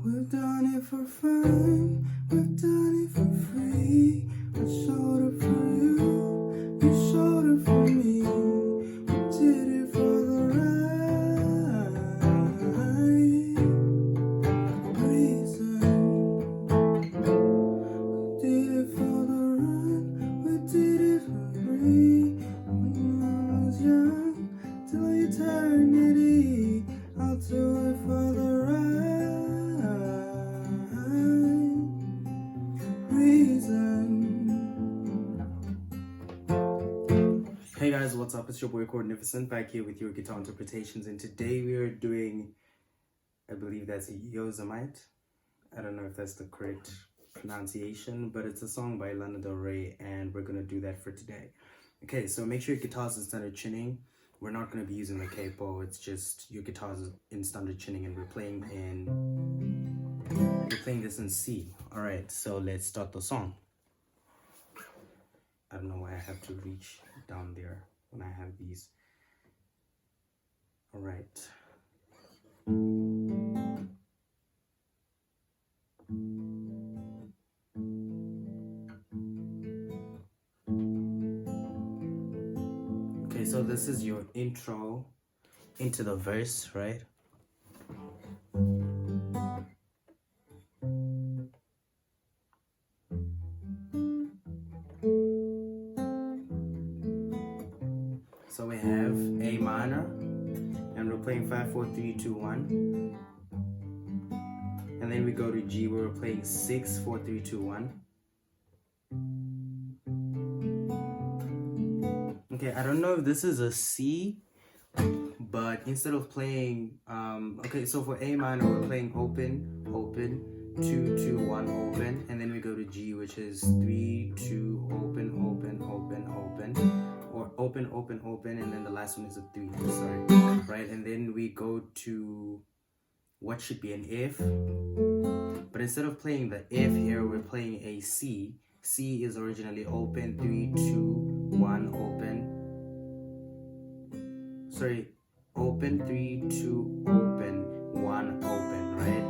We've done it for fun, we've done it for free. I showed up for you, you showed up for me. We did it for the right reason. We did it for the run, we did it for free. When I was young, till eternity, I'll do it for the right reason. Hey guys, what's up? It's your boy Chordnificent back here with your guitar interpretations, and today we are doing, I believe that's Yosemite. I don't know if that's the correct pronunciation, but it's a song by Lana Del Rey, and we're gonna do that for today. Okay, so make sure your guitar's in standard tuning. We're not gonna be using the capo, it's just your guitar's in standard tuning, and we're playing this in C. All right, so let's start the song. I don't know why I have to reach down there when I have these. All right. Okay, so this is your intro into the verse, right? So we have A minor, and we're playing 5, 4, 3, 2, 1. And then we go to G, where we're playing 6, 4, 3, 2, 1. Okay, I don't know if this is a C, but instead of playing, okay, so for A minor, we're playing open, open, 2, 2, 1, open, and then we go to G, which is 3, 2, open, open, open, open, or open, open, open, and then the last one is a 3, sorry, right? And then we go to what should be an F, but instead of playing the F here, we're playing a C. C is originally open, 3, 2, 1, open. Sorry, open, 3, 2, open, 1, open, right?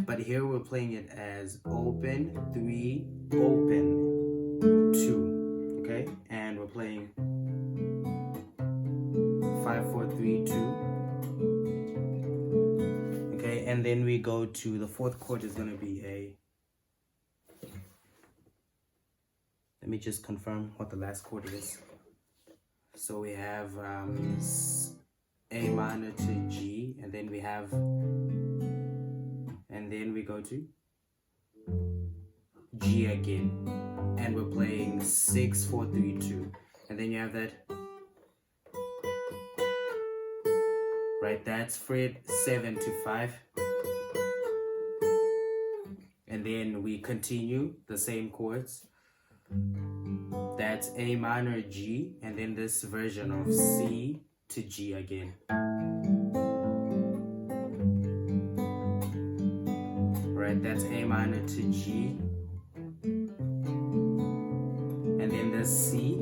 But here we're playing it as open, 3, open, 2, okay? And we're playing 5, 4, 3, 2. Okay, and then we go to the fourth chord is gonna be a, let me just confirm what the last chord is. So we have A minor to G, and then we have, and then we go to G again, and we're playing 6, 4, 3, 2, and then you have that, right? That's fret 7 to 5, and then we continue the same chords. That's A minor G, and then this version of C to G again. Right, that's A minor to G, and then the C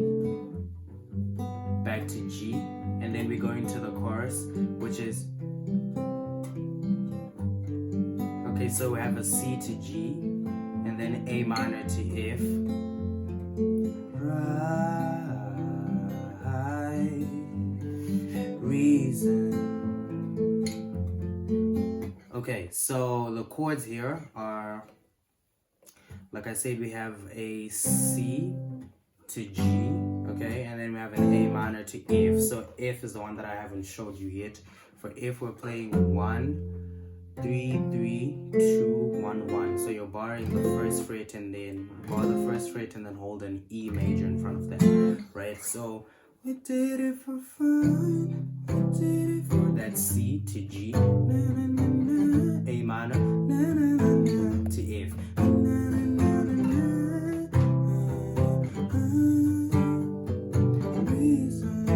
back to G, and then we go into the chorus, which is, okay, so we have a C to G, and then A minor to F. Right reason. Okay, so the chords here are, like I said, we have a C to G, okay, and then we have an A minor to F. So F is the one that I haven't showed you yet. For F, we're playing 1, 3, 3, 2, 1, 1. So you're barring the first fret, and then bar the first fret, and then hold an E major in front of that, right? So we did it for fun, we did it for that C to G, na, na, na, na, A minor, na, na, na, na, to F, na, na, na, na, na, reason.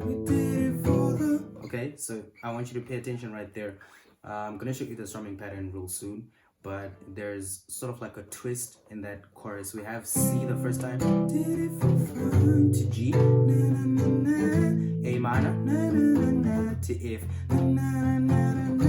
We did it for the, okay, so I want you to pay attention right there. I'm gonna show you the strumming pattern real soon, but there's sort of like a twist in that chorus. We have C the first time, did it for fun, to G, na, na, na, na, A minor, na, na, na, na, to F, na, na, na, na, na,